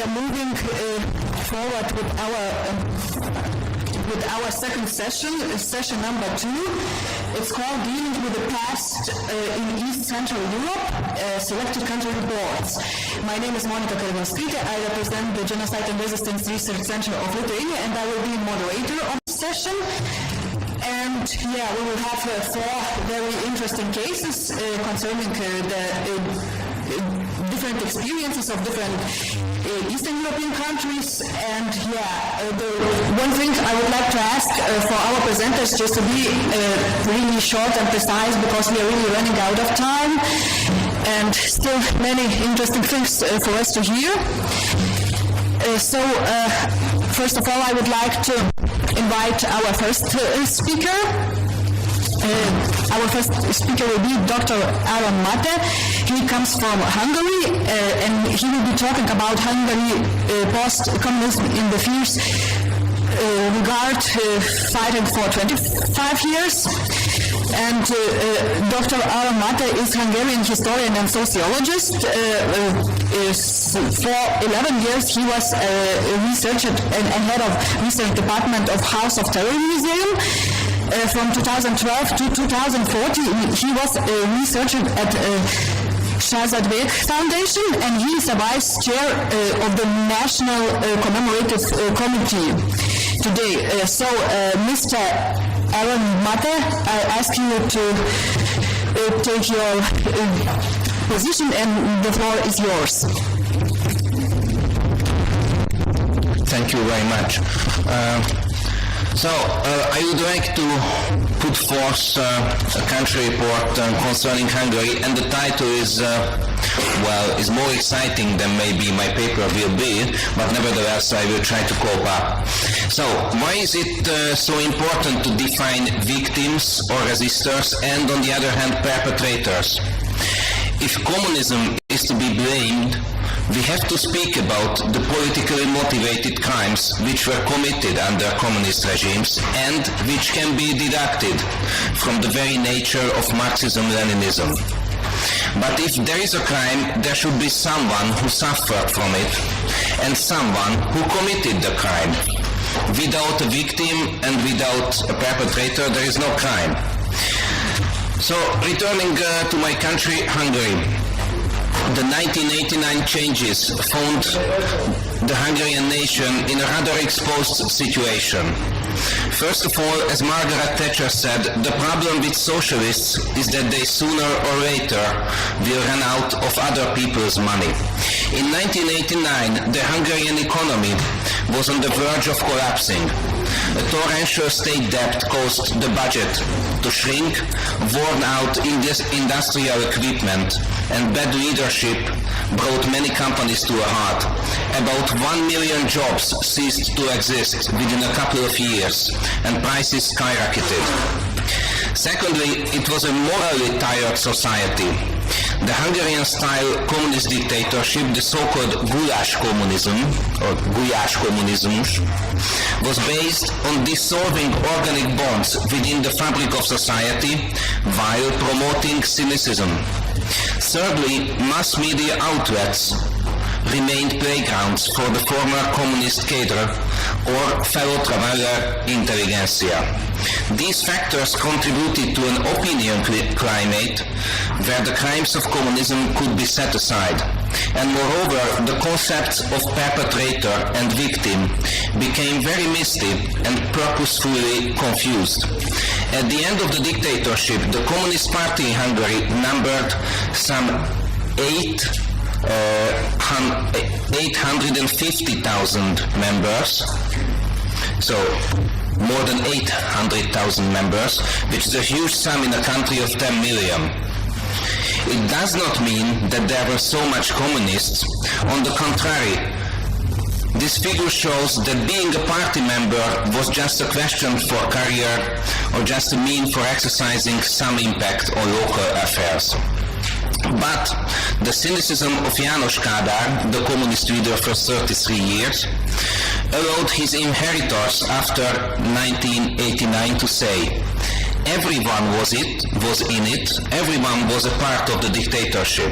are moving forward with our second session, session number 2. It's called Dealing with the Past in East Central Europe, Selected Country Reports. My name is Monika Kareniauskaite. I represent the Genocide and Resistance Research Center of Lithuania, and I will be moderator of this session. And yeah, we will have 4 very interesting cases concerning the different experiences of different Eastern European countries. And yeah, the one thing I would like to ask for our presenters just to be really short and precise, because we are really running out of time and still many interesting things for us to hear. So first of all, I would like to invite our first speaker. Our first speaker will be Dr. Áron Máthé. He comes from Hungary, and he will be talking about Hungary post-communism in the fierce regard fighting for 25 years. And Dr. Áron Máthé is Hungarian historian and sociologist. For 11 years he was a researcher and head of research department of House of Terror Museum. From 2012 to 2014 he was a researcher at Századvég Foundation, and he is a vice chair of the National Commemorative Committee today. So Mr. Áron Máthé, I ask you to take your position, and the floor is yours. Thank you very much. I would like to put forth a country report concerning Hungary, and the title is is more exciting than maybe my paper will be, but nevertheless I will try to cope up. So, why is it so important to define victims or resistors and, on the other hand, perpetrators? If communism is to be blamed, we have to speak about the politically motivated crimes which were committed under communist regimes and which can be deducted from the very nature of Marxism-Leninism. But if there is a crime, there should be someone who suffered from it and someone who committed the crime. Without a victim and without a perpetrator, there is no crime. So, returning to my country, Hungary. The 1989 changes found the Hungarian nation in a rather exposed situation. First of all, as Margaret Thatcher said, the problem with socialists is that they sooner or later will run out of other people's money. In 1989, the Hungarian economy was on the verge of collapsing. A torrential state debt caused the budget to shrink, worn out industrial equipment, and bad leadership brought many companies to a halt. About 1 million jobs ceased to exist within a couple of years, and prices skyrocketed. Secondly, it was a morally tired society. The Hungarian-style communist dictatorship, the so-called Gulyás communism, or Gulyás kommunizmus, was based on dissolving organic bonds within the fabric of society while promoting cynicism. Thirdly, mass media outlets remained playgrounds for the former communist cadre or fellow traveler intelligentsia. These factors contributed to an opinion climate where the crimes of communism could be set aside. And moreover, the concepts of perpetrator and victim became very misty and purposefully confused. At the end of the dictatorship, the Communist Party in Hungary numbered some 850,000 members, so more than 800,000 members, which is a huge sum in a country of 10 million. It does not mean that there were so much communists. On the contrary, this figure shows that being a party member was just a question for career or just a mean for exercising some impact on local affairs. But the cynicism of János Kádár, the communist leader for 33 years, allowed his inheritors after 1989 to say, everyone was in it, everyone was a part of the dictatorship.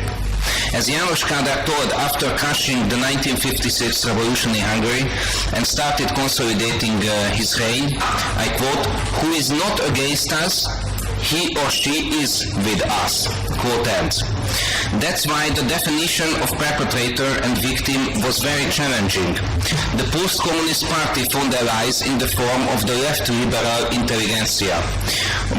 As János Kádár told after crushing the 1956 revolution in Hungary and started consolidating his reign, I quote, "Who is not against us, he or she is with us," quote ends. That's why the definition of perpetrator and victim was very challenging. The Post-Communist Party found allies in the form of the left liberal intelligentsia.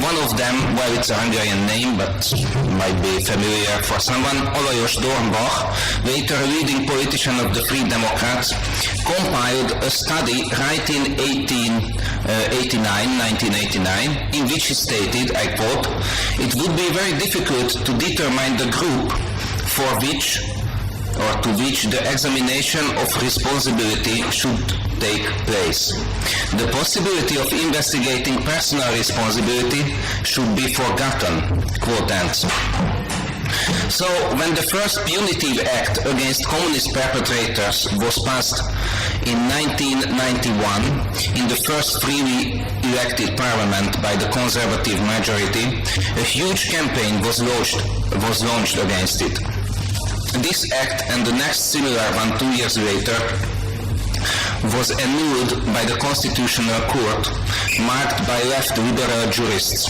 One of them, well, it's a Hungarian name, but might be familiar for someone, Alajos Dornbach, later a leading politician of the Free Democrats, compiled a study right in 1989, in which he stated, I quote, "It would be very difficult to determine the group for which or to which the examination of responsibility should take place. The possibility of investigating personal responsibility should be forgotten," quote ends. So, when the first punitive act against communist perpetrators was passed in 1991 in the first freely elected parliament by the conservative majority, a huge campaign was launched against it. This act and the next similar one 2 years later was annulled by the Constitutional Court, marked by left liberal jurists.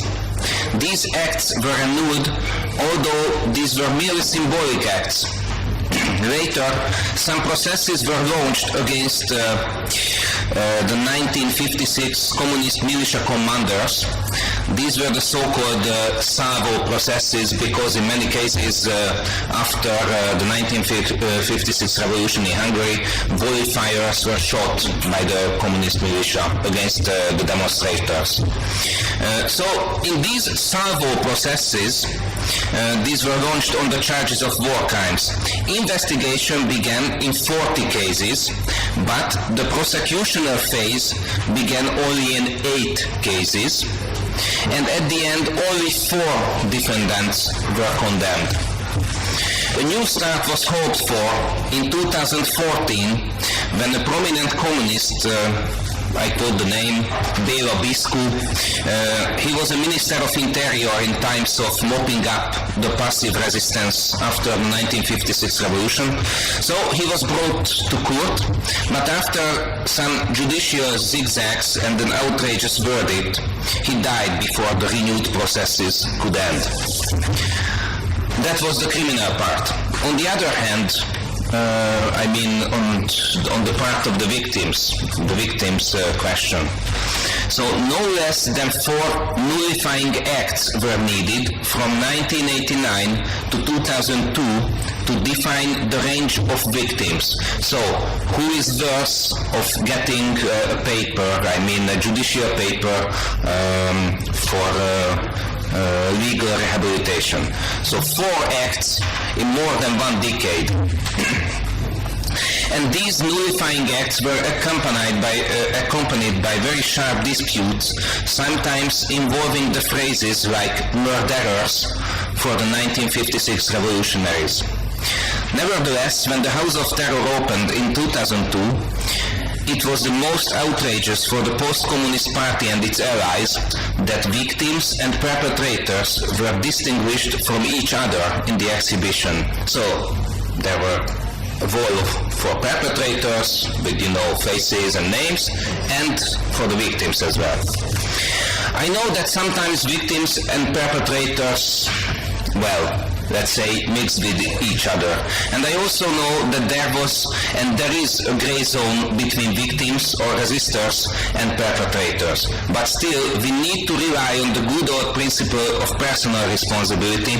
These acts were annulled, although these were merely symbolic acts. Later, some processes were launched against the 1956 communist militia commanders. These were the so-called Salvo processes, because in many cases after the 1956 revolution in Hungary, volley fires were shot by the communist militia against the demonstrators. So in these Salvo processes, these were launched on the charges of war crimes. Investigation began in 40 cases, but the prosecutional phase began only in 8 cases, and at the end only 4 defendants were condemned. A new start was hoped for in 2014 when a prominent communist, I quote the name, Béla Biscu, he was a minister of interior in times of mopping up the passive resistance after the 1956 revolution. So he was brought to court, but after some judicial zigzags and an outrageous verdict, he died before the renewed processes could end. That was the criminal part. On the other hand, on the part of the victims question. So no less than 4 nullifying acts were needed from 1989 to 2002 to define the range of victims. So who is worth of getting a paper, a judicial paper for legal rehabilitation. So 4 acts in more than 1 decade. And these nullifying acts were accompanied by very sharp disputes, sometimes involving the phrases like murderers for the 1956 revolutionaries. Nevertheless, when the House of Terror opened in 2002, it was the most outrageous for the Post-Communist Party and its allies that victims and perpetrators were distinguished from each other in the exhibition. So there were a wall for perpetrators with, faces and names, and for the victims as well. I know that sometimes victims and perpetrators, let's say, mixed with each other. And I also know that there was and there is a gray zone between victims or resistors and perpetrators. But still, we need to rely on the good old principle of personal responsibility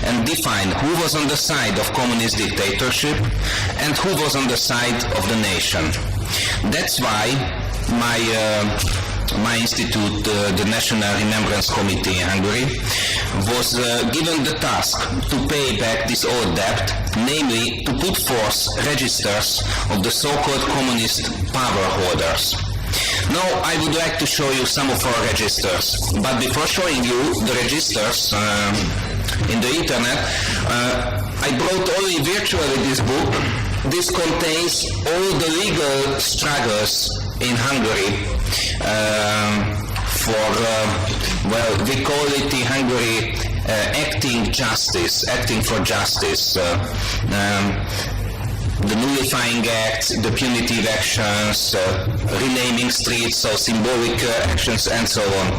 and define who was on the side of communist dictatorship and who was on the side of the nation. That's why my institute, the National Remembrance Committee in Hungary, was given the task to pay back this old debt, namely to put forth registers of the so-called communist power holders. Now I would like to show you some of our registers, but before showing you the registers in the internet, I brought only virtually this book. This contains all the legal struggles in Hungary we call it in Hungary acting for justice, the nullifying acts, the punitive actions, renaming streets, so symbolic actions, and so on.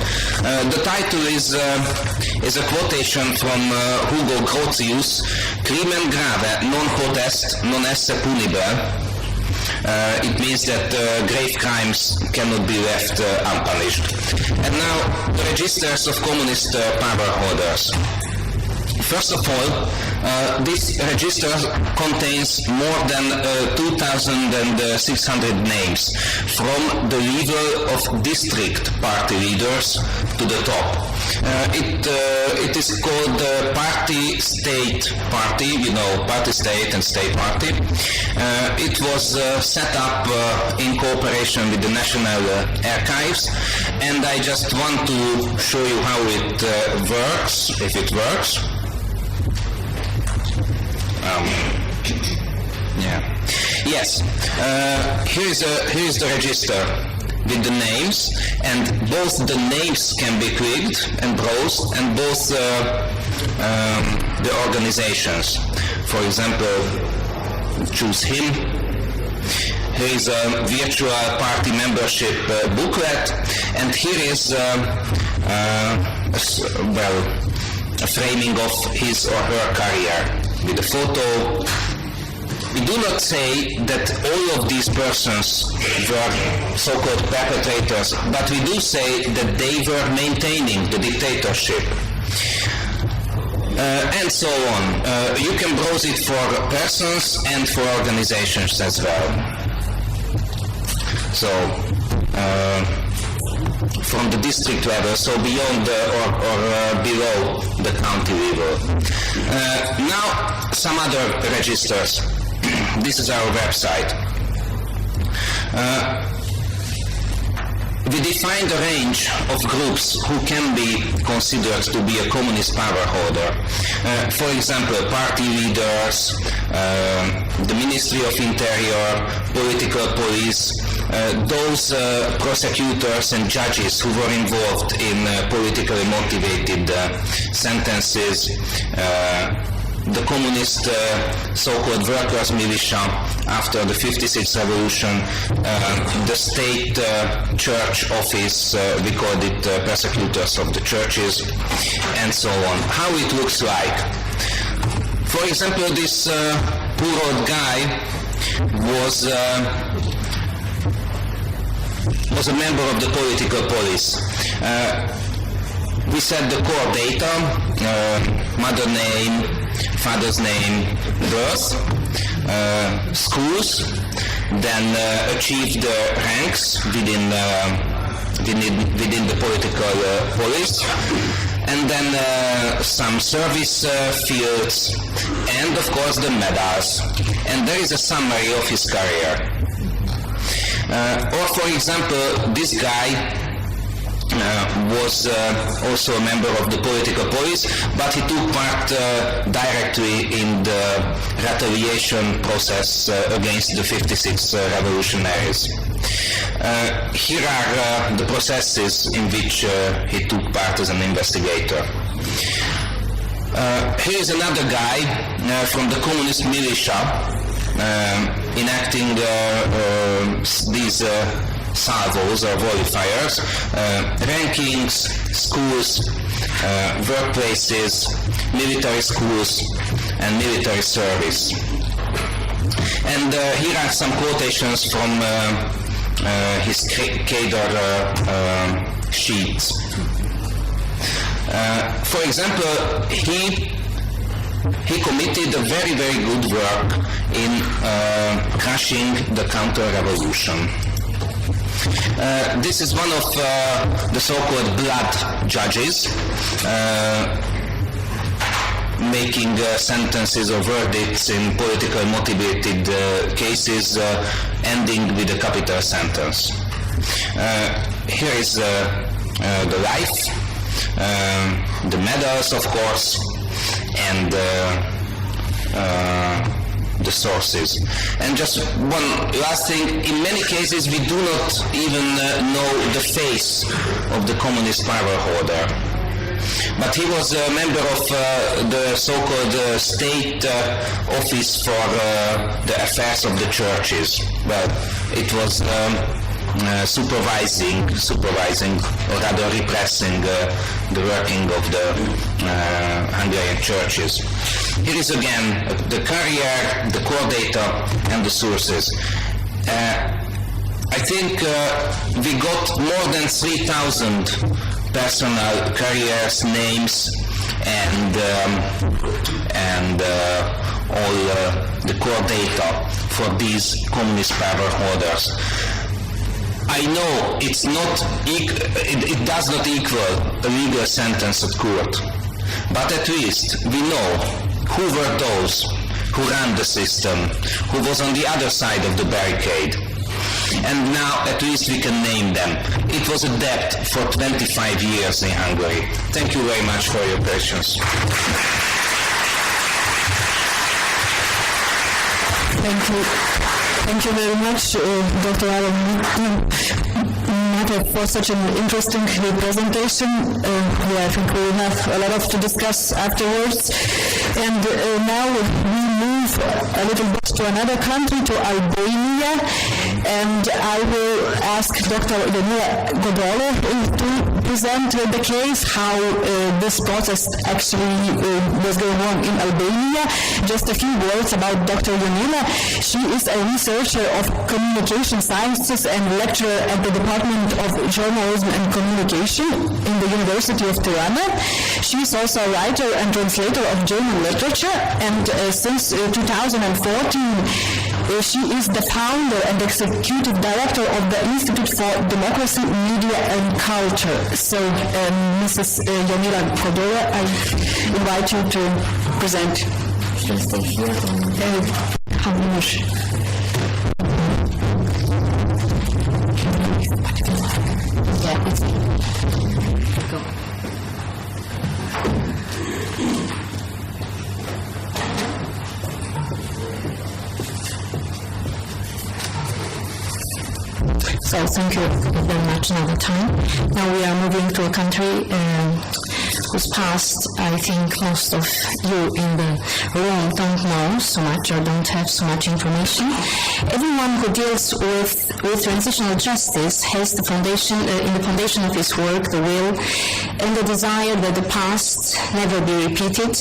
The title is a quotation from Hugo Grotius, "Crimen grave non potest non esse punibile." It means that grave crimes cannot be left unpunished. And now, the registers of communist power holders. First of all, this register contains more than 2,600 names, from the level of district party leaders to the top. It is called party-state party, party-state and state party. It was set up in cooperation with the National Archives, and I just want to show you how it works, if it works. Yes, here is the register with the names, and both the names can be clicked and browsed, and both the organizations. For example, choose him. Here is a virtual party membership booklet, and here is a framing of his or her career with a photo. We do not say that all of these persons were so-called perpetrators, but we do say that they were maintaining the dictatorship. And so on. You can browse it for persons and for organizations as well. So, from the district level, so beyond or below the county level. Now, some other registers. This is our website. We defined a range of groups who can be considered to be a communist power holder. For example, party leaders, the Ministry of Interior, political police, those prosecutors and judges who were involved in politically motivated sentences, the communist so-called workers' militia after the 56 revolution, the state church office, we called it persecutors of the churches, and so on. How it looks like. For example, this poor old guy was a member of the political police. We set the core data, mother name, father's name, birth, schools, then achieved ranks within the political police, and then some service fields, and of course the medals. And there is a summary of his career. Or for example, this guy was also a member of the political police, but he took part directly in the retaliation process against the 56 revolutionaries. Here are the processes in which he took part as an investigator. Here is another guy from the communist militia enacting these salvos or volifiers, rankings, schools, workplaces, military schools, and military service. And here are some quotations from his cadre sheets. For example, he committed a very, very good work in crushing the counter-revolution. This is one of the so-called blood judges, making sentences or verdicts in politically motivated cases, ending with a capital sentence. Here is the life, the medals, of course, and the sources. And just one last thing, in many cases we do not even know the face of the communist power holder. but he was a member of the so-called State Office for the Affairs of the Churches. Well, it was supervising, or rather repressing the working of the Hungarian churches. Here is again the career, the core data, and the sources. I think we got more than 3,000 personal careers, names, and all the core data for these communist power holders. I know it's not it does not equal a legal sentence at court, but at least we know who were those who ran the system, who was on the other side of the barricade. And now at least we can name them. It was a debt for 25 years in Hungary. Thank you very much for your patience. Thank you. Thank you very much, Dr. Áron Máthé, for such an interesting presentation. I think we will have a lot to discuss afterwards. And now we move a little bit to another country, to Albania, and I will ask Dr. Godole to present the case, how this process actually was going on in Albania. Just a few words about Dr. Jonila. She is a researcher of communication sciences and lecturer at the Department of Journalism and Communication in the University of Tirana. She is also a writer and translator of German literature, and since 2014 she is the founder and executive director of the Institute for Democracy, Media and Culture. So Mrs. Jonila Godole, I invite you to present. Should I stay here? How much? Yeah, it's go. So thank you very much another time. Now we are moving to a country whose past I think most of you in the room don't know so much or don't have so much information. Everyone who deals with transitional justice has the foundation, in the foundation of his work, the will and the desire that the past never be repeated.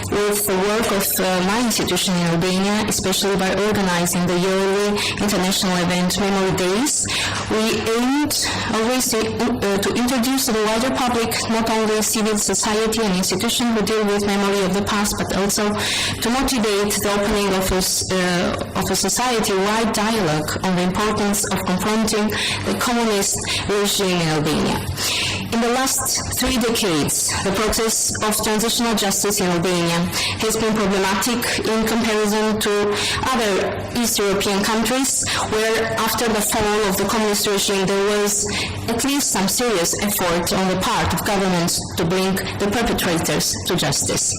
With the work of my institution in Albania, especially by organizing the yearly international event Memory Days, we aimed always to introduce to the wider public not only civil society and institutions who deal with memory of the past, but also to motivate the opening of a society-wide dialogue on the importance of confronting the communist regime in Albania. In the last 3 decades, the process of transitional justice in Albania has been problematic in comparison to other East European countries, where after the fall of the communist regime there was at least some serious effort on the part of governments to bring the perpetrators to justice.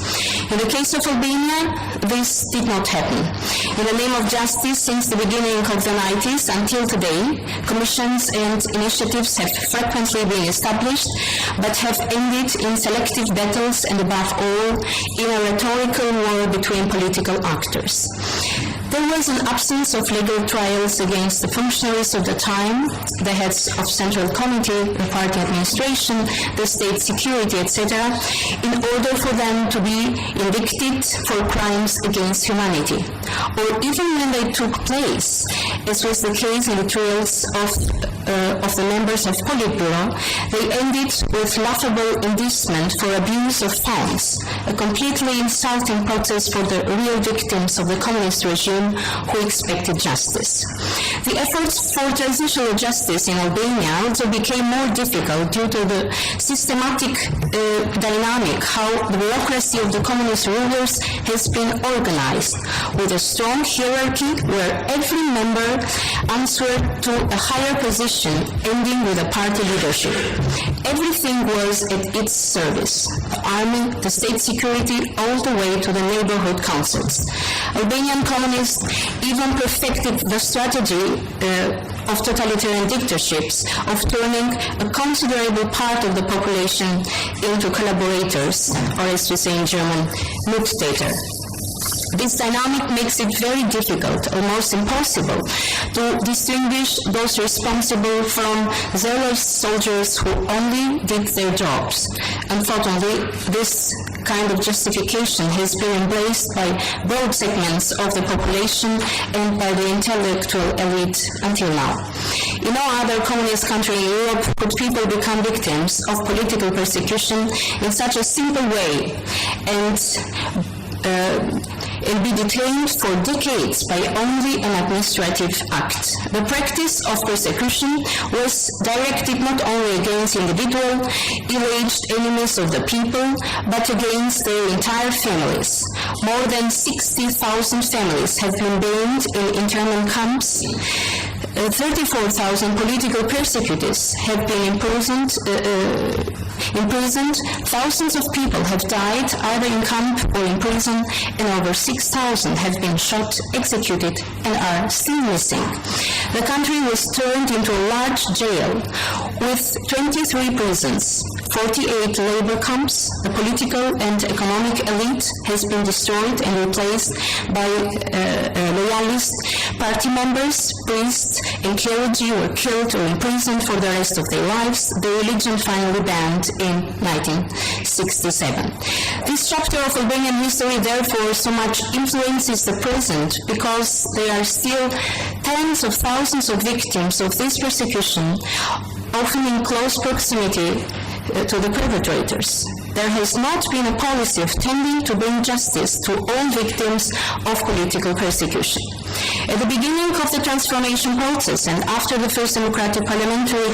In the case of Albania, this did not happen. In the name of justice, since the beginning of the 90s until today, commissions and initiatives have frequently been established, but have ended in selective battles and above all in a rhetorical war between political actors. There was an absence of legal trials against the functionaries of the time, the heads of Central Committee, the party administration, the state security, etc., in order for them to be indicted for crimes against humanity. Or even when they took place, as was the case in the trials of the members of Politburo, they ended with laughable indictment for abuse of funds, a completely insulting process for the real victims of the communist regime who expected justice. The efforts for transitional justice in Albania also became more difficult due to the systematic dynamic how the bureaucracy of the communist rulers has been organized, with a strong hierarchy where every member answered to a higher position, ending with a party leadership. Everything was at its service: the army, the state security, all the way to the neighborhood councils. Albanian communists even perfected the strategy of totalitarian dictatorships of turning a considerable part of the population into collaborators, or as we say in German, Mittäter. This dynamic makes it very difficult, almost impossible, to distinguish those responsible from zealous soldiers who only did their jobs. Unfortunately, this kind of justification has been embraced by broad segments of the population and by the intellectual elite until now. In no other communist country in Europe could people become victims of political persecution in such a simple way and be detained for decades by only an administrative act. The practice of persecution was directed not only against individual, alleged enemies of the people, but against their entire families. More than 60,000 families have been burned in internment camps. 34,000 political persecutors have been imprisoned. Thousands of people have died either in camp or in prison, and over 6,000 have been shot, executed, and are still missing. The country was turned into a large jail with 23 prisons, 48 labor camps. The political and economic elite has been destroyed and replaced by loyalist party members. Priests and clergy were killed or imprisoned for the rest of their lives. The religion finally banned in 1967. This chapter of Albanian history therefore so much influences the present because there are still tens of thousands of victims of this persecution, often in close proximity to the perpetrators. There has not been a policy of tending to bring justice to all victims of political persecution. At the beginning of the transformation process and after the first democratic parliamentary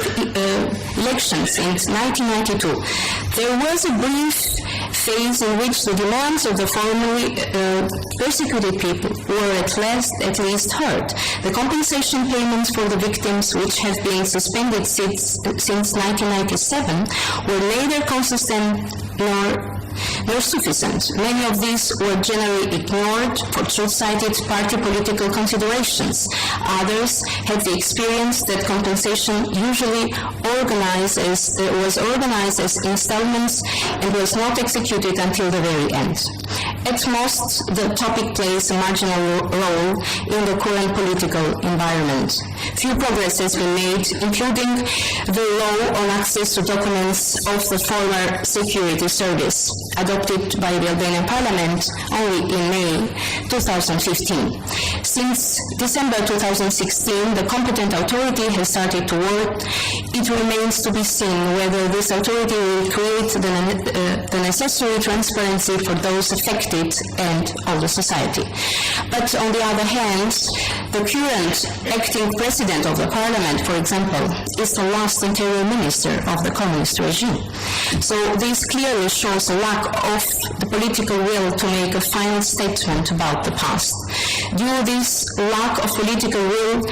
elections in 1992, there was a brief phase in which the demands of the formerly persecuted people were at least heard. The compensation payments for the victims, which have been suspended since 1997, were neither consistent nor sufficient. Many of these were generally ignored for short-sighted party political considerations. Others had the experience that compensation usually was organized as installments and was not executed until the very end. At most, the topic plays a marginal role in the current political environment. Few progress has been made, including the law on access to documents of the former security service, adopted by the Albanian Parliament only in May 2015. Since December 2016, the competent authority has started to work. It remains to be seen whether this authority will create the necessary transparency for those affected and all the society. But on the other hand, the current acting president of the parliament, for example, is the last interior minister of the communist regime. So this clearly shows a lack of the political will to make a final statement about the past. Due to this lack of political will,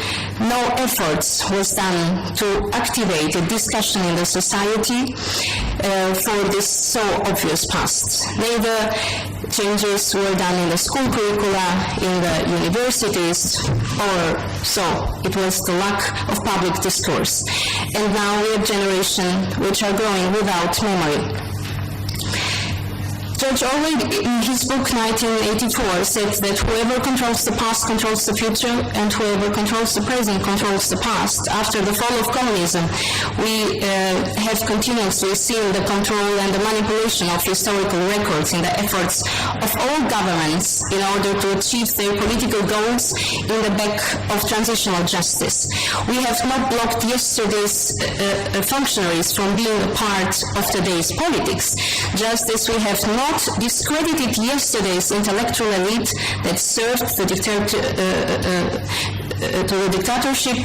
no efforts was done to activate a discussion in the society for this so obvious past. Neither changes were done in the school curricula, in the universities, or so. It was the lack of public discourse. And now we have generations which are growing without memory. George Orwell, in his book 1984, said that whoever controls the past controls the future, and whoever controls the present controls the past. After the fall of communism, we have continuously seen the control and the manipulation of historical records in the efforts of all governments in order to achieve their political goals in the back of transitional justice. We have not blocked yesterday's functionaries from being a part of today's politics, just as we have not discredited yesterday's intellectual elite that served the dictatorship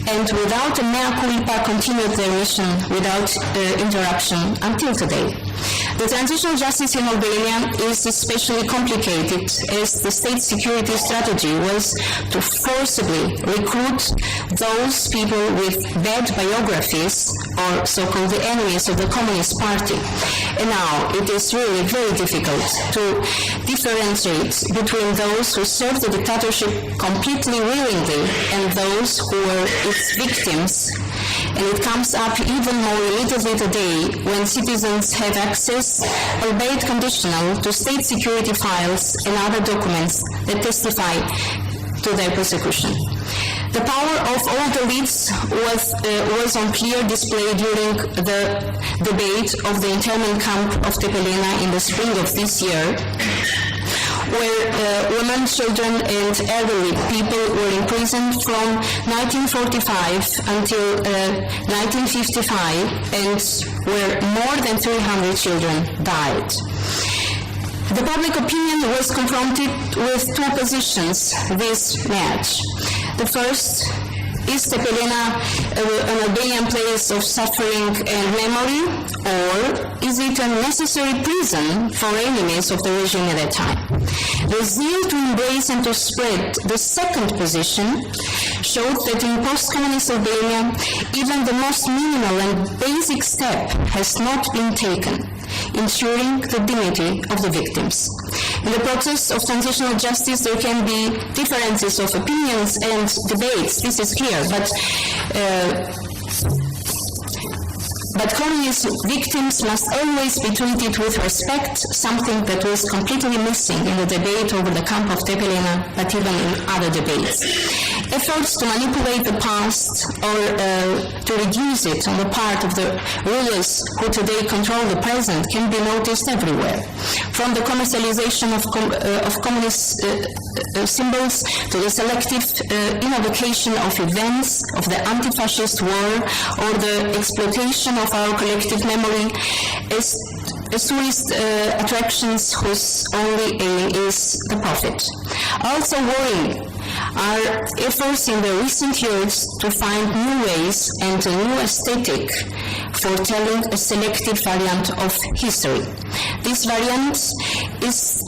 and without a mea culpa continued their mission without interruption until today. The transitional justice in Albania is especially complicated as the state security strategy was to forcibly recruit those people with bad biographies, or so-called the enemies of the Communist Party. And now it is really very difficult to differentiate between those who served the dictatorship completely willingly and those who were it its victims, and it comes up even more immediately today when citizens have access, albeit conditional, to state security files and other documents that testify to their persecution. The power of all the elites was on clear display during the debate of the internment camp of Tepelena in the spring of this year, where women, children, and elderly people were imprisoned from 1945 until 1955, and where more than 300 children died. The public opinion was confronted with two positions this match. The first, is Tepelena an Albanian place of suffering and memory, or is it a necessary prison for enemies of the regime at that time? The zeal to embrace and to spread the second position showed that in post-communist Albania, even the most minimal and basic step has not been taken, ensuring the dignity of the victims. In the process of transitional justice, there can be differences of opinions and debates, this is clear, but communist victims must always be treated with respect, something that was completely missing in the debate over the camp of Tepelena, but even in other debates. Efforts to manipulate the past or to reduce it on the part of the rulers who today control the present can be noticed everywhere. From the commercialization of communist symbols to the selective invocation of events of the anti-fascist war or the exploitation of our collective memory as tourist attractions whose only aim is the profit. Also worrying are efforts in the recent years to find new ways and a new aesthetic for telling a selective variant of history. This variant is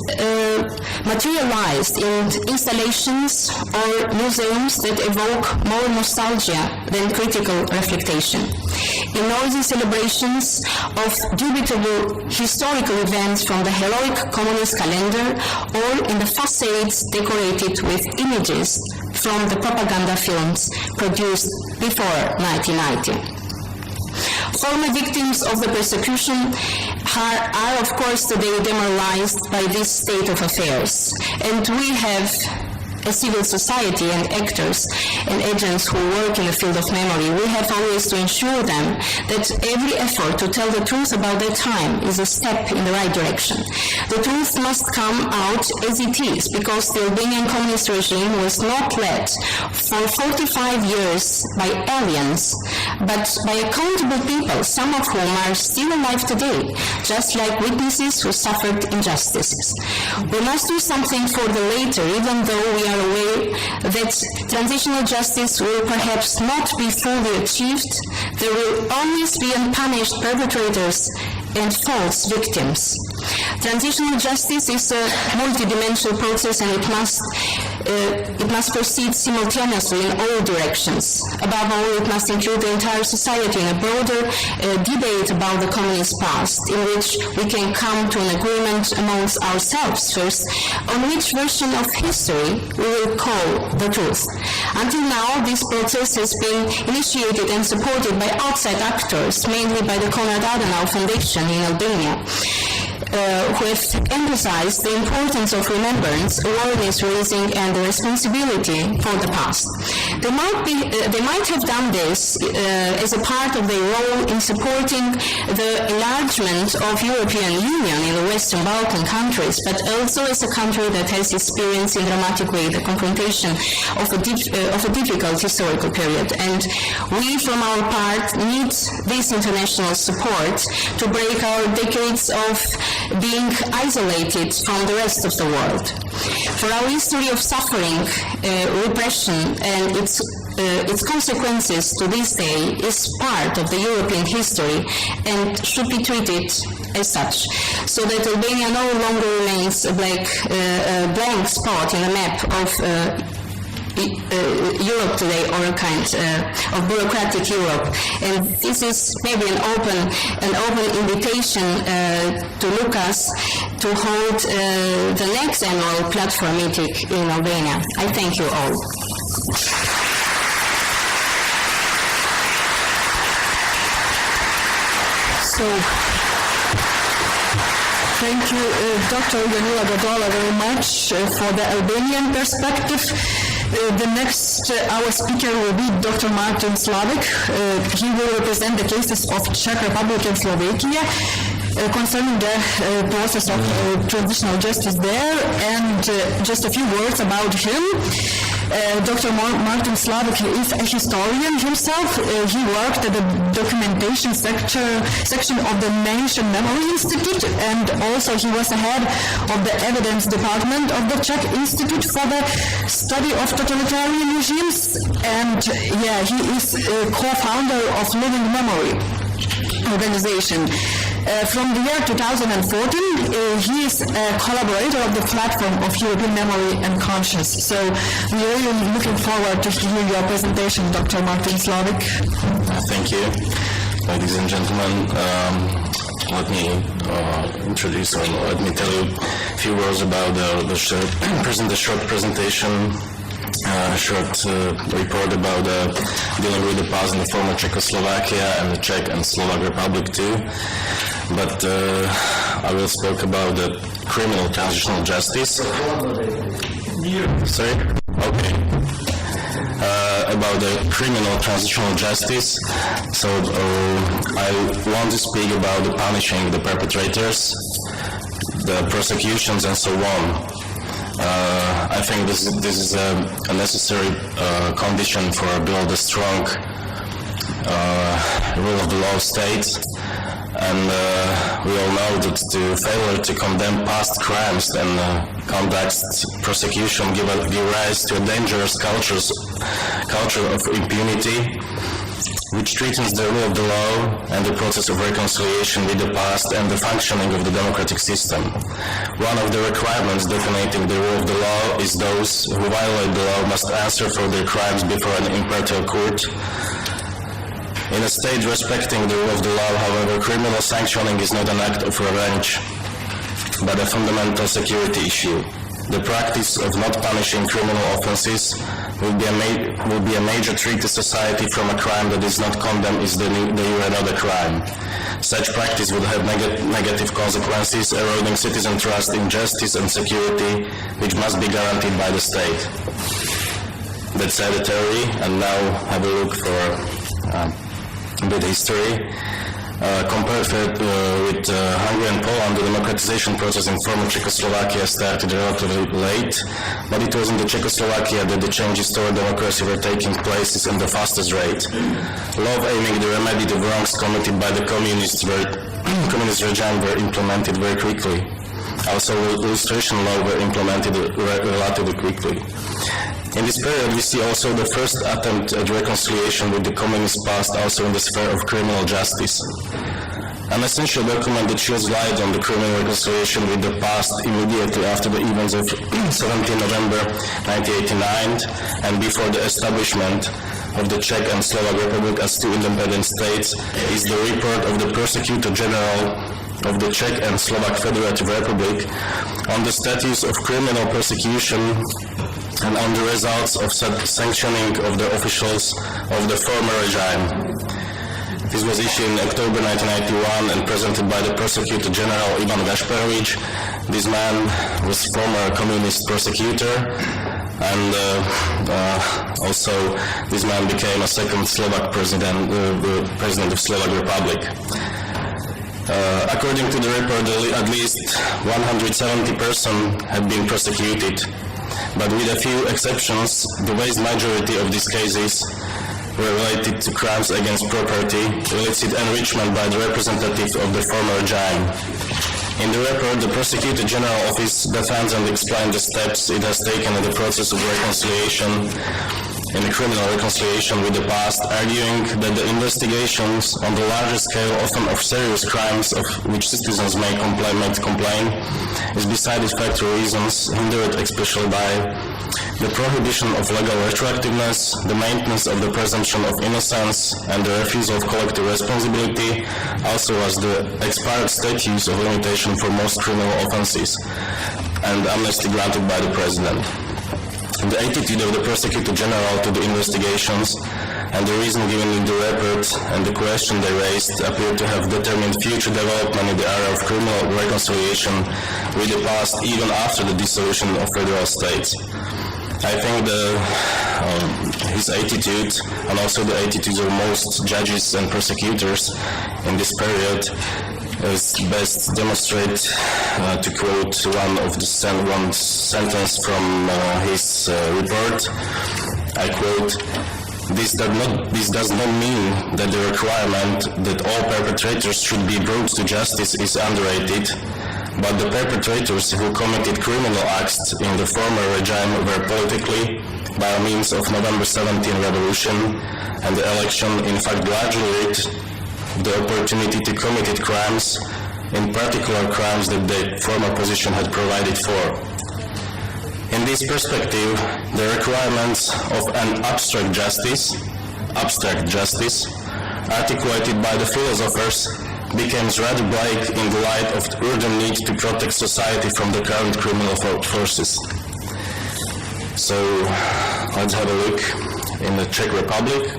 materialized in installations or museums that evoke more nostalgia than critical reflection. In noisy celebrations of dubitable historical events from the heroic communist calendar, or in the facades decorated with images from the propaganda films produced before 1990. Former victims of the persecution are of course today demoralized by this state of affairs, and we have a civil society and actors and agents who work in the field of memory. We have always to ensure them that every effort to tell the truth about their time is a step in the right direction. The truth must come out as it is, because the Albanian communist regime was not led for 45 years by aliens, but by accountable people, some of whom are still alive today, just like witnesses who suffered injustices. We must do something for the later, even though we are aware that transitional justice will perhaps not be fully achieved. There will always be unpunished perpetrators and false victims. Transitional justice is a multidimensional process, and it must proceed simultaneously in all directions. Above all, it must include the entire society in a broader debate about the communist past, in which we can come to an agreement amongst ourselves first on which version of history we will call the truth. Until now, this process has been initiated and supported by outside actors, mainly by the Konrad-Adenauer-Stiftung in Albania, who have emphasized the importance of remembrance, awareness raising, and the responsibility for the past. They might have done this as a part of their role in supporting the enlargement of European Union in the Western Balkan countries, but also as a country that has experienced in a dramatic way the confrontation of a difficult historical period. And we, from our part, need this international support to break our decades of being isolated from the rest of the world. For our history of suffering, repression, and its consequences to this day is part of the European history and should be treated as such, so that Albania no longer remains a blank spot in the map of Europe today, or a kind of bureaucratic Europe. And this is maybe an open invitation to Lucas to hold the next annual platform meeting in Albania. I thank you all. So, thank you, Dr. Jonila Godole, very much for the Albanian perspective. The next, our speaker will be Dr. Martin Slávik. He will represent the cases of Czech Republic and Slovakia concerning the process of transitional justice there, and just a few words about him. Dr. Martin Slávik is a historian himself. He worked at the documentation section of the Nation Memory Institute, and also he was the head of the evidence department of the Czech Institute for the Study of Totalitarian Regimes, and he is co-founder of Living Memory organization. From the year 2014, he is a collaborator of the platform of European Memory and Conscience. So we are really looking forward to hear your presentation, Dr. Martin Slávik. Thank you, ladies and gentlemen. Let me introduce, or let me tell you a few words about the short presentation. Short report about dealing with the past in the former Czechoslovakia and the Czech and Slovak Republic too. But I will speak about the criminal transitional justice. Sorry? Okay. About the criminal transitional justice. So I want to speak about the punishing the perpetrators, the prosecutions and so on. I think this is a necessary condition for build a strong rule of the law state, and we all know that the failure to condemn past crimes and conduct prosecution give rise to a dangerous culture of impunity, which threatens the rule of the law and the process of reconciliation with the past and the functioning of the democratic system. One of the requirements defining the rule of the law is those who violate the law must answer for their crimes before an impartial court. In a state respecting the rule of the law, however, criminal sanctioning is not an act of revenge, but a fundamental security issue. The practice of not punishing criminal offenses will be a major threat to society from a crime that is not condemned is the another crime. Such practice would have negative consequences, eroding citizen trust in justice and security, which must be guaranteed by the state. That's the theory, and now have a look for a bit history. Compared with Hungary and Poland, the democratization process in former Czechoslovakia started relatively late, but it was in the Czechoslovakia that the changes toward democracy were taking place in the fastest rate. Laws aiming to remedy the wrongs committed by the communist regime were implemented very quickly. Also, illustration law were implemented relatively quickly. In this period, we see also the first attempt at reconciliation with the communist past, also in the sphere of criminal justice. An essential document that sheds light on the criminal reconciliation with the past immediately after the events of 17 November 1989 and before the establishment of the Czech and Slovak Republic as two independent states is the report of the Prosecutor General of the Czech and Slovak Federative Republic on the status of criminal persecution and on the results of sanctioning of the officials of the former regime. This was issued in October 1991 and presented by the Prosecutor General Ivan Gasparovich. This man was former communist prosecutor, and also this man became a second Slovak president of Slovak Republic. According to the report, at least 170 persons had been prosecuted, but with a few exceptions, the vast majority of these cases were related to crimes against property, illicit enrichment by the representatives of the former regime. In the report, the Prosecutor General Office defends and explains the steps it has taken in the process of reconciliation, in the criminal reconciliation with the past, arguing that the investigations on the larger scale, often of serious crimes of which citizens may complain, is beside factual reasons hindered especially by the prohibition of legal retroactiveness, the maintenance of the presumption of innocence, and the refusal of collective responsibility, also as the expired statutes of limitation for most criminal offences, and amnesty granted by the President. The attitude of the Prosecutor General to the investigations and the reason given in the report and the question they raised appear to have determined future development in the area of criminal reconciliation with the past even after the dissolution of federal states. I think his attitude, and also the attitudes of most judges and prosecutors in this period, is best demonstrated to quote one sentence from his report. I quote, This does not mean that the requirement that all perpetrators should be brought to justice is underrated, but the perpetrators who committed criminal acts in the former regime were politically, by means of November 17 revolution and the election, in fact gradually the opportunity to commit crimes, in particular crimes that the former position had provided for. In this perspective, the requirements of an abstract justice, articulated by the philosophers, becomes rather bleak in the light of the urgent need to protect society from the current criminal forces. So let's have a look in the Czech Republic.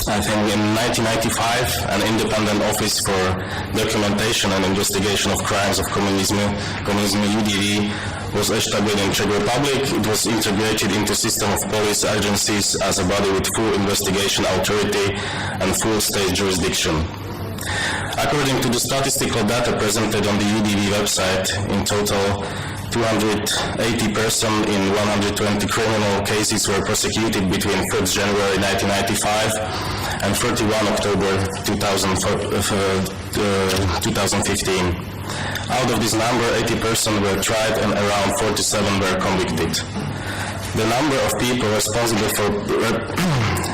I think in 1995, an independent office for documentation and investigation of crimes of communism UDV, was established in Czech Republic. It was integrated into system of police agencies as a body with full investigation authority and full state jurisdiction. According to the statistical data presented on the UDV website, in total 280 persons in 120 criminal cases were prosecuted between 1st January 1995 and 31 October 2015. Out of this number, 80% were tried and around 47 were convicted. The number of people responsible for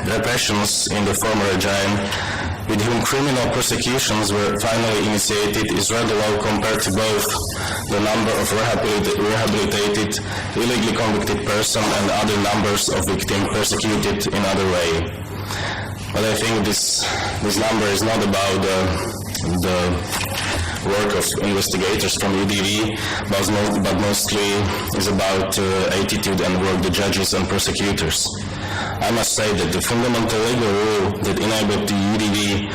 repressions in the former regime with whom criminal prosecutions were finally initiated is rather low compared to both the number of rehabilitated, illegally convicted persons and other numbers of victims persecuted in other way. But I think this number is not about the work of investigators from UDV, but mostly is about attitude and work the judges and prosecutors. I must say that the fundamental legal rule that enabled the UDV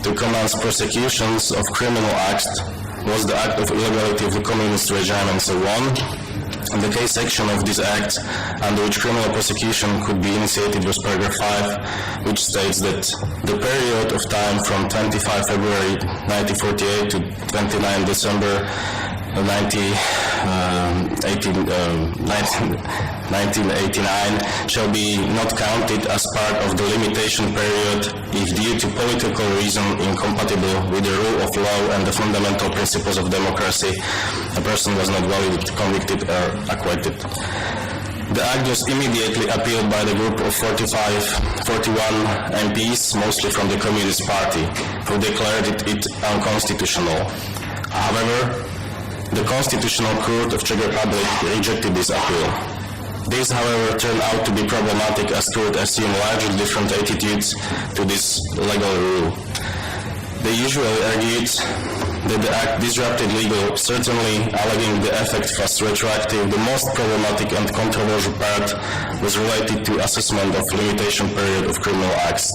to commence prosecutions of criminal acts was the act of illegality of the communist regime and so on. And the case section of this act under which criminal prosecution could be initiated was paragraph 5, which states that the period of time from 25 February 1948 to 29 December 1989 shall be not counted as part of the limitation period if due to political reason incompatible with the rule of law and the fundamental principles of democracy, a person was not validly convicted or acquitted. The act was immediately appealed by the group of 41 MPs, mostly from the Communist Party, who declared it unconstitutional. However, the Constitutional Court of Czech Republic rejected this appeal. This, however, turned out to be problematic as court assumed largely different attitudes to this legal rule. They usually argued that the act disrupted legal, certainly alleging the effect was retroactive. The most problematic and controversial part was related to assessment of limitation period of criminal acts.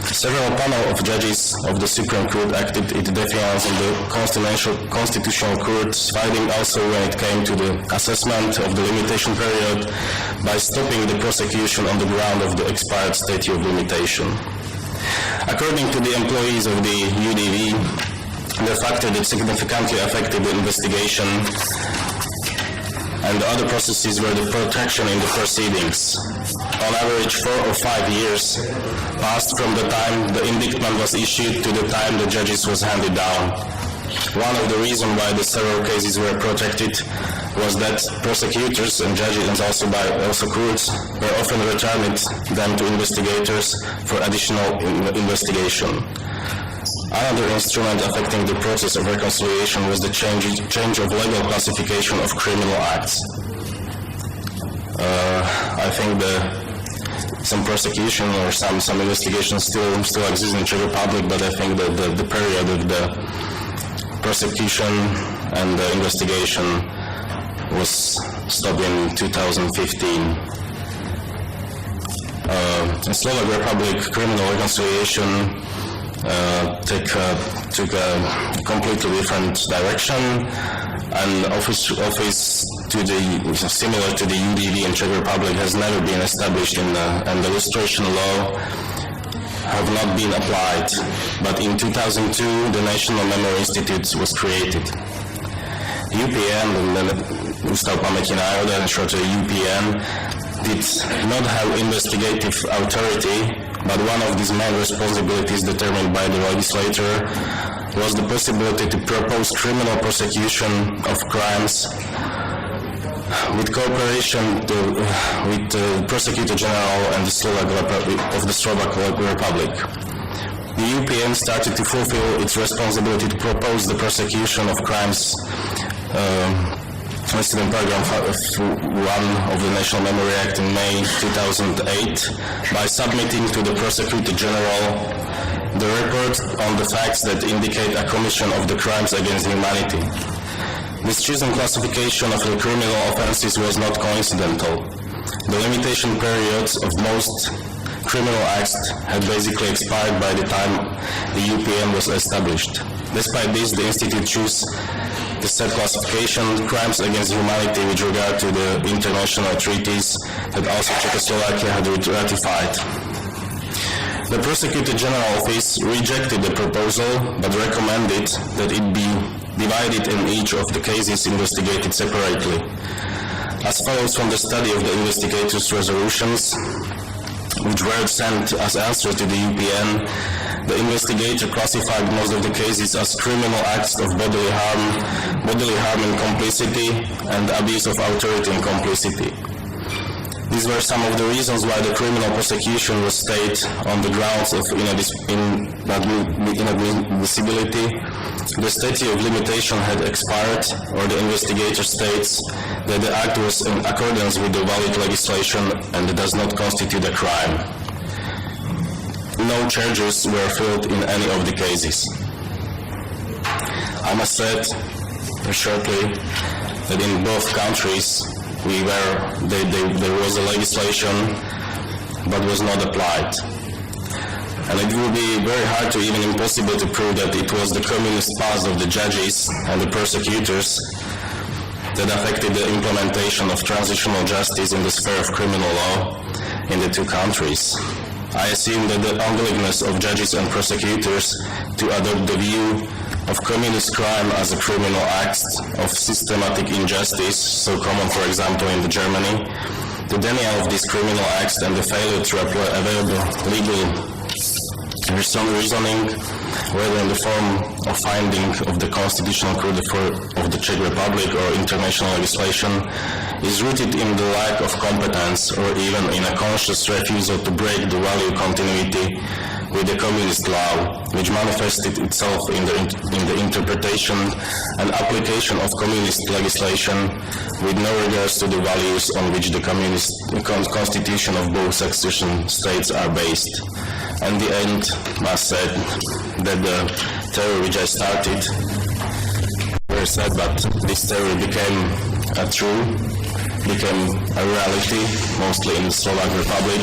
Several panel of judges of the Supreme Court acted in defiance of the Constitutional Court's finding also when it came to the assessment of the limitation period by stopping the prosecution on the ground of the expired statute of limitation. According to the employees of the UDV, the factor that significantly affected the investigation and the other processes were the protraction in the proceedings. On average, 4 or 5 years passed from the time the indictment was issued to the time the judges was handed down. One of the reasons why the several cases were protracted was that prosecutors and judges and also courts were often returning them to investigators for additional investigation. Another instrument affecting the process of reconciliation was the change of legal classification of criminal acts. I think some prosecution or some investigation still exists in Czech Republic, but I think that the period of the prosecution and the investigation was stopped in 2015. In Slovak Republic, criminal reconciliation took a completely different direction, and office similar to the UDV in Czech Republic has never been established and the illustration law have not been applied. But in 2002, the National Memory Institute was created. UPN, and then Ústav pamäti národa, shorter UPN, did not have investigative authority, but one of these main responsibilities determined by the legislator was the possibility to propose criminal prosecution of crimes with cooperation with the Prosecutor General and the Slovak Republic. The UPN started to fulfill its responsibility to propose the prosecution of crimes listed in paragraph 1 of the National Memory Act in May 2008 by submitting to the Prosecutor General the report on the facts that indicate a commission of the crimes against humanity. This chosen classification of the criminal offenses was not coincidental. The limitation periods of most criminal acts had basically expired by the time the UPN was established. Despite this, the Institute chose the set classification crimes against humanity with regard to the international treaties that also Czechoslovakia had ratified. The Prosecutor General Office rejected the proposal but recommended that it be divided in each of the cases investigated separately. As follows from the study of the investigators' resolutions, which were sent as answer to the UPN, the investigator classified most of the cases as criminal acts of bodily harm in complicity, and abuse of authority in complicity. These were some of the reasons why the criminal prosecution was stayed on the grounds of inadmissibility. The statute of limitation had expired, or the investigator states that the act was in accordance with the valid legislation and does not constitute a crime. No charges were filed in any of the cases. I must say shortly that in both countries there was a legislation but was not applied. And it will be very hard to even impossible to prove that it was the communist past of the judges and the prosecutors that affected the implementation of transitional justice in the sphere of criminal law in the two countries. I assume that the unwillingness of judges and prosecutors to adopt the view of communist crime as a criminal act of systematic injustice, so common, for example, in Germany, the denial of these criminal acts and the failure to apply available legal reasoning, whether in the form of finding of the Constitutional Court of the Czech Republic or international legislation, is rooted in the lack of competence or even in a conscious refusal to break the value continuity with the communist law, which manifested itself in the interpretation and application of communist legislation with no regards to the values on which the communist constitution of both succession states are based. And the end must say that the terror which I started, very sad, but this terror became a reality, mostly in the Slovak Republic.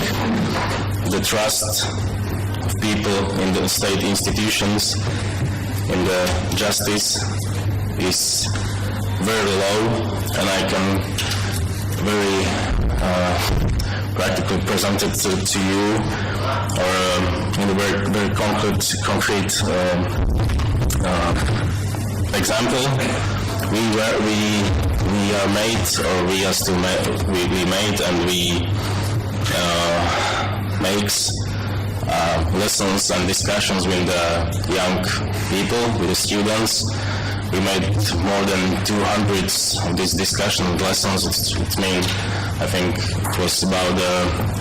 The trust of people in the state institutions, in the justice, is very low, and I can very practically present it to you, or in a very concrete example. We are made, or we are still made, we made, and we makes lessons and discussions with the young people, with the students. We made more than 200 of these discussion lessons. It means, I think it was about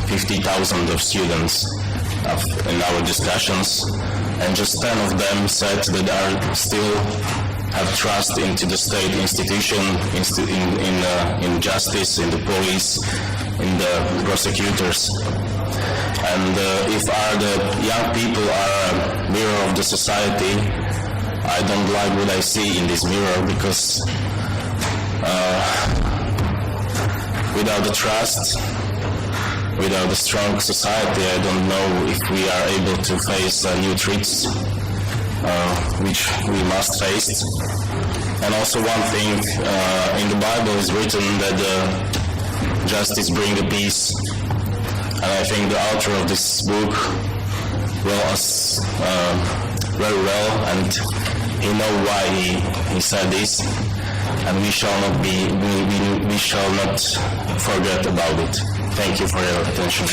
50,000 of students in our discussions, and just 10 of them said that are still have trust into the state institution, in justice, in the police, in the prosecutors. And if the young people are a mirror of the society, I don't like what I see in this mirror, because without the trust, without a strong society, I don't know if we are able to face new threats, which we must face. And also one thing, in the Bible is written that justice brings peace. And I think the author of this book wrote us very well, and he know why he said this, and we shall not forget about it. Thank you for your attention.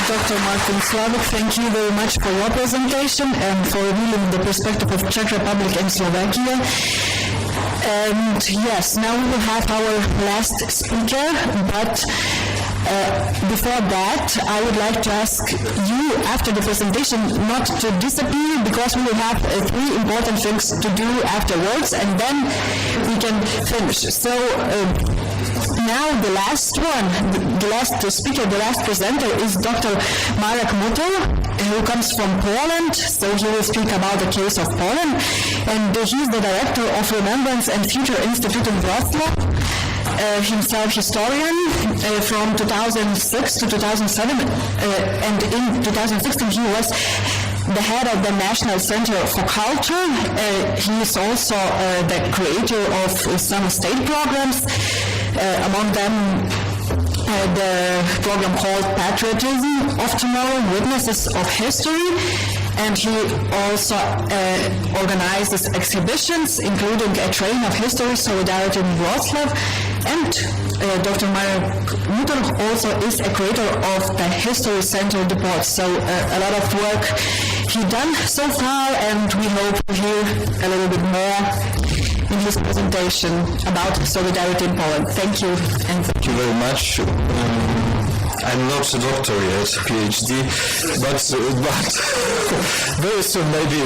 Dr. Martin Slávik, thank you very much for your presentation and for revealing the perspective of Czech Republic and Slovakia. And yes, now we will have our last speaker, but before that, I would like to ask you, after the presentation, not to disappear, because we will have 3 important things to do afterwards, and then we can finish. So now the last one, the last speaker, the last presenter is Dr. Marek Mutor, who comes from Poland, so he will speak about the case of Poland, and he's the director of Remembrance and Future Institute in Wrocław. Himself historian from 2006 to 2007, and in 2016 he was the head of the National Center for Culture. He is also the creator of some state programs, among them the program called Patriotism of Tomorrow, Witnesses of History, and he also organizes exhibitions, including a Train of History, Solidarity in Wrocław, and Dr. Marek Mutor also is a creator of the History Center Depot. So a lot of work he done so far, and we hope to hear a little bit more in his presentation about solidarity in Poland. Thank you. And thank you very much. I'm not a doctor yet, PhD, but very soon, maybe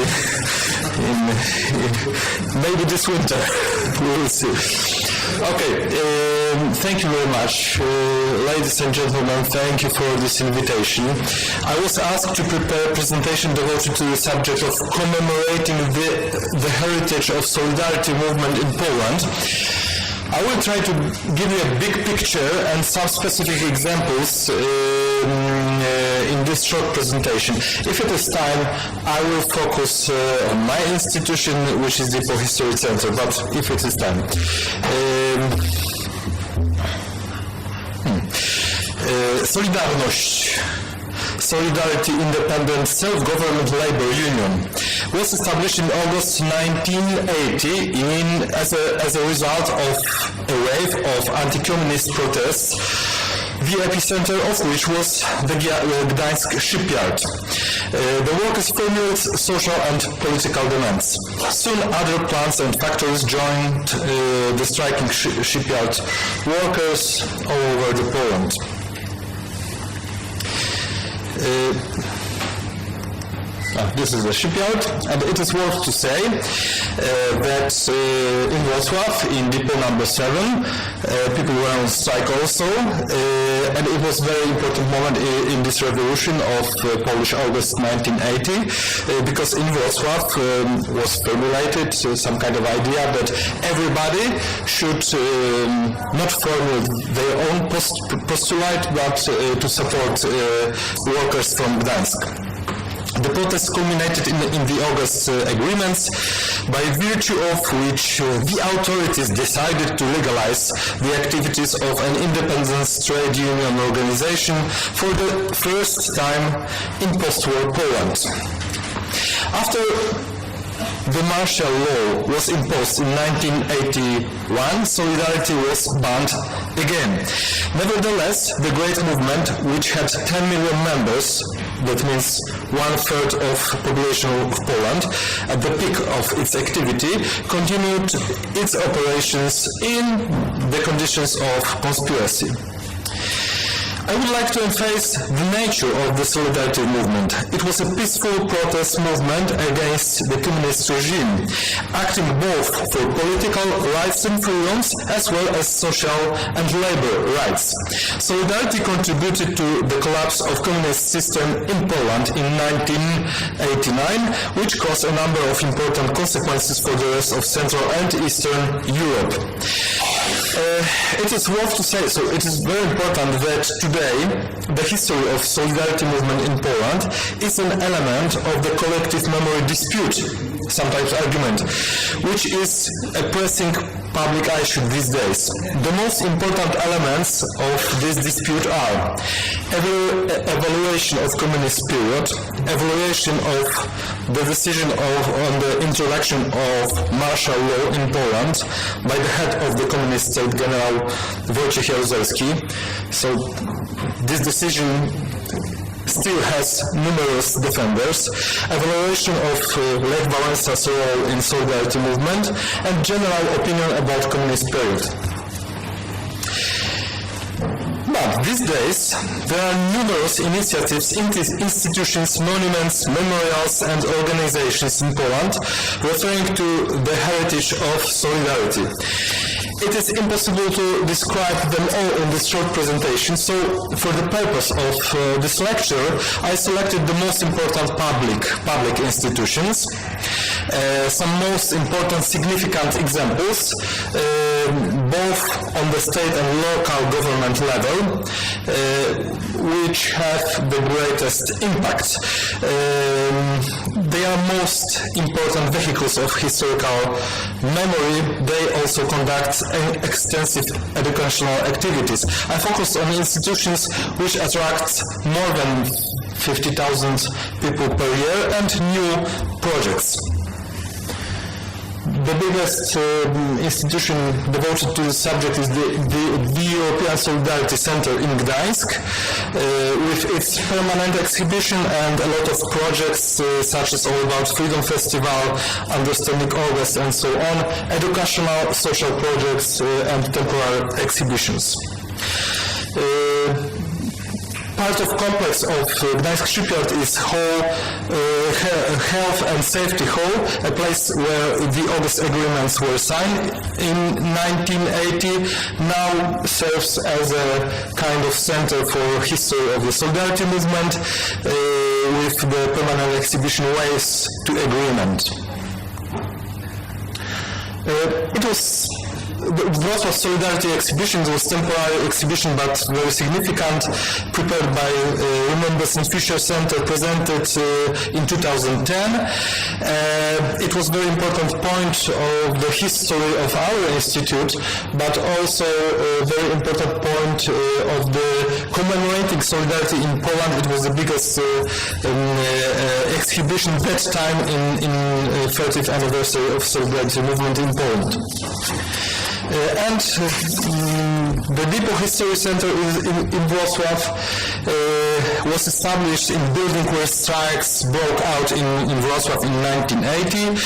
this winter, we will see. Okay, thank you very much. Ladies and gentlemen, thank you for this invitation. I was asked to prepare a presentation devoted to the subject of commemorating the heritage of solidarity movement in Poland. I will try to give you a big picture and some specific examples in this short presentation. If it is time, I will focus on my institution, which is the Depot History Center, but if it is time. Solidarność. Solidarity Independent Self-Government Labor Union was established in August 1980 as a result of a wave of anti-communist protests, the epicenter of which was the Gdańsk shipyard. The workers formulated social and political demands. Soon other plants and factories joined the striking shipyard workers all over the Poland. This is the shipyard, and it is worth to say that in Wrocław, in depot number 7, people were on strike also, and it was a very important moment in this revolution of Polish August 1980, because in Wrocław was formulated some kind of idea that everybody should not formulate their own postulate, but to support workers from Gdańsk. The protests culminated in the August agreements, by virtue of which the authorities decided to legalize the activities of an independent trade union organization for the first time in post-war Poland. After the martial law was imposed in 1981, solidarity was banned again. Nevertheless, the great movement, which had 10 million members, that means 1/3 of population of Poland, at the peak of its activity, continued its operations in the conditions of conspiracy. I would like to emphasize the nature of the solidarity movement. It was a peaceful protest movement against the communist regime, acting both for political rights and freedoms as well as social and labor rights. Solidarity contributed to the collapse of communist system in Poland in 1989, which caused a number of important consequences for the rest of Central and Eastern Europe. It is worth to say, so it is very important that today the history of solidarity movement in Poland is an element of the collective memory dispute, sometimes argument, which is a pressing public issue these days. The most important elements of this dispute are evaluation of communist period, evaluation of the decision on the introduction of martial law in Poland by the head of the communist state, General Wojciech Jaruzelski. So this decision still has numerous defenders, evaluation of Lech Wałęsa's role in solidarity movement, and general opinion about communist period. But these days, there are numerous initiatives, institutions, monuments, memorials, and organizations in Poland referring to the heritage of solidarity. It is impossible to describe them all in this short presentation, so for the purpose of this lecture, I selected the most important public institutions, some most important significant examples, both on the state and local government level, which have the greatest impact. They are most important vehicles of historical memory. They also conduct extensive educational activities. I focus on institutions which attract more than 50,000 people per year and new projects. The biggest institution devoted to the subject is the European Solidarity Center in Gdańsk, with its permanent exhibition and a lot of projects such as All About Freedom Festival, Understanding August, and so on, educational, social projects, and temporary exhibitions. Part of complex of Gdańsk shipyard is Health and Safety Hall, a place where the August agreements were signed in 1980, now serves as a kind of center for history of the solidarity movement, with the permanent exhibition Ways to Agreement. The Wrocław Solidarity exhibition was temporary exhibition but very significant, prepared by Remembrance and Fier Center, presented in 2010. It was a very important point of the history of our institute, but also a very important point of the commemorating solidarity in Poland. It was the biggest exhibition that time in 30th anniversary of solidarity movement in Poland. And the Depot History Center in Wrocław was established in building where strikes broke out in Wrocław in 1980.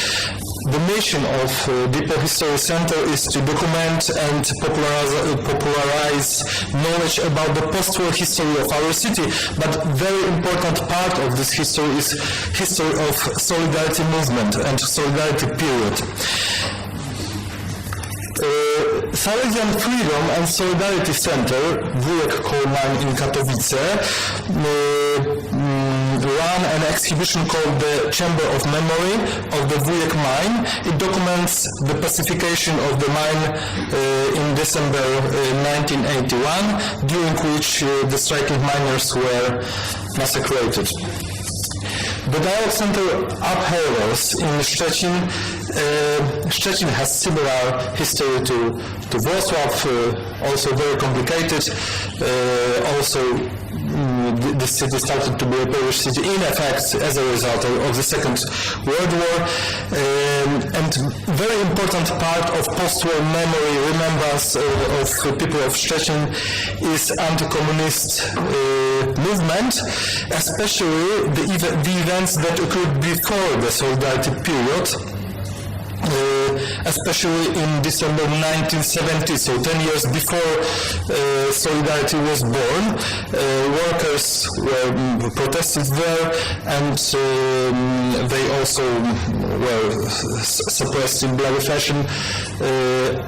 The mission of Depot History Center is to document and popularize knowledge about the post-war history of our city, but very important part of this history is history of solidarity movement and solidarity period. Salesian Freedom and Solidarity Center, Wujek Coal Mine in Katowice, ran an exhibition called the Chamber of Memory of the Wujek Mine. It documents the pacification of the mine in December 1981, during which the striking miners were massacred. The Dialogue Center Upheavals in Szczecin. Szczecin has similar history to Wrocław, also very complicated. The city started to be a Polish city in effect as a result of the Second World War, and very important part of post-war memory, remembrance of people of Szczecin is anti-communist movement, especially the events that occurred before the Solidarity period, especially in December 1970, so 10 years before Solidarity was born. Workers were protested there, and they also were suppressed in bloody fashion,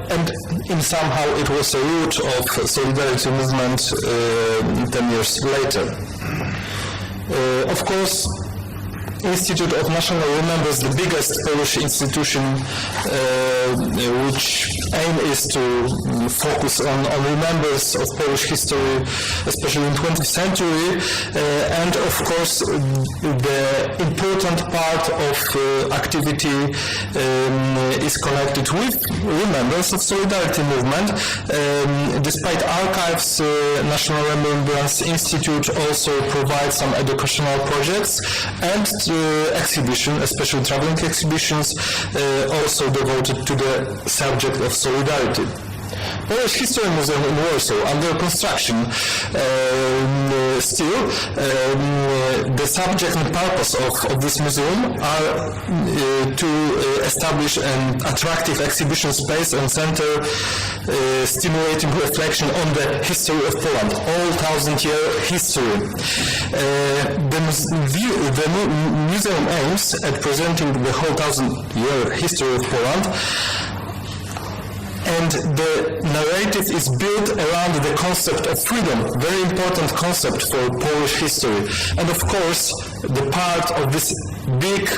and in somehow it was a root of Solidarity movement 10 years later. Of course, Institute of National Remembrance, the biggest Polish institution which aim is to focus on remembrance of Polish history, especially in 20th century, and of course the important part of activity is connected with remembrance of Solidarity movement. Despite archives, National Remembrance Institute also provides some educational projects and exhibition, especially traveling exhibitions, also devoted to the subject of solidarity. Polish History Museum in Warsaw, under construction. Still, the subject and purpose of this museum are to establish an attractive exhibition space and center stimulating reflection on the history of Poland, all 1,000-year history. The museum aims at presenting the whole 1,000-year history of Poland, and the narrative is built around the concept of freedom, very important concept for Polish history. And of course, the part of this big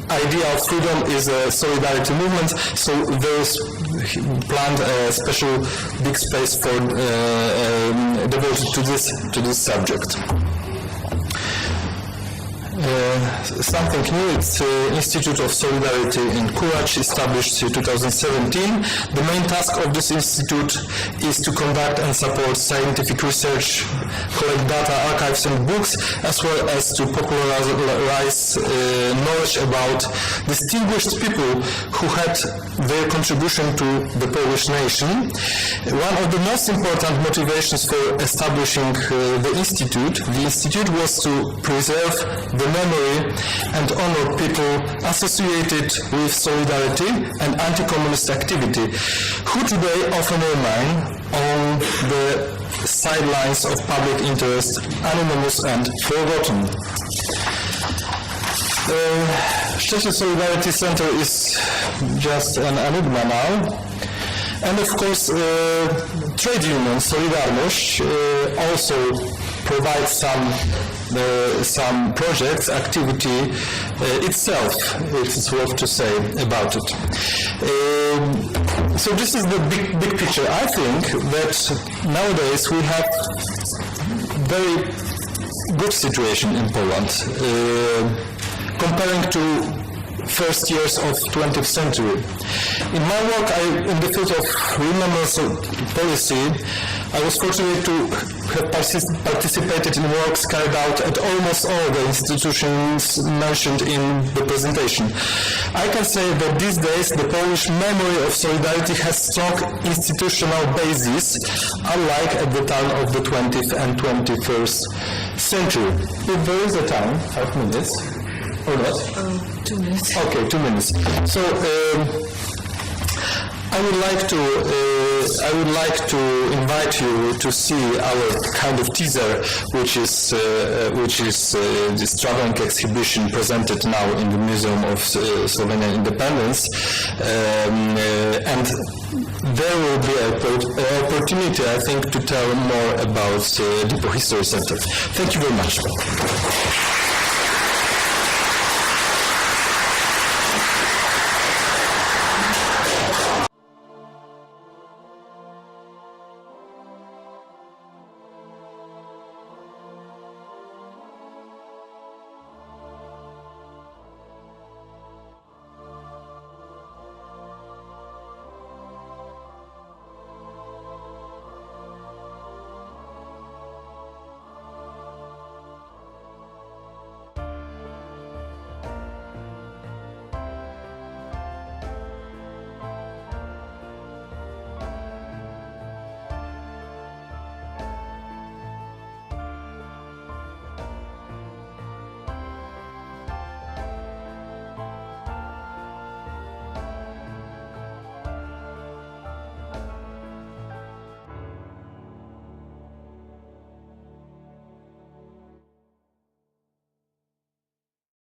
idea of freedom is a solidarity movement, so there is planned a special big space for devoted to this subject. Something new, it's Institute of Solidarity and Courage, established in 2017. The main task of this institute is to conduct and support scientific research, collect data, archives and books, as well as to popularize knowledge about distinguished people who had their contribution to the Polish nation. One of the most important motivations for establishing the institute was to preserve the memory and honor people associated with solidarity and anti-communist activity, who today often remain on the sidelines of public interest, anonymous and forgotten. Czech Solidarity Center is just an enigma now. And of course, trade union Solidarność also provides some projects, activity itself. It's worth to say about it. So this is the big picture. I think that nowadays we have very good situation in Poland comparing to first years of 20th century. In my work in the field of remembrance policy, I was fortunate to have participated in works carried out at almost all the institutions mentioned in the presentation. I can say that these days the Polish memory of solidarity has strong institutional basis, unlike at the time of the 20th and 21st century. If there is a time, 5 minutes, or not? 2 minutes. Okay, 2 minutes. So I would like to invite you to see our kind of teaser, which is this traveling exhibition presented now in the Museum of Slovenian Independence, and there will be an opportunity, I think, to tell more about Depot History Center. Thank you very much.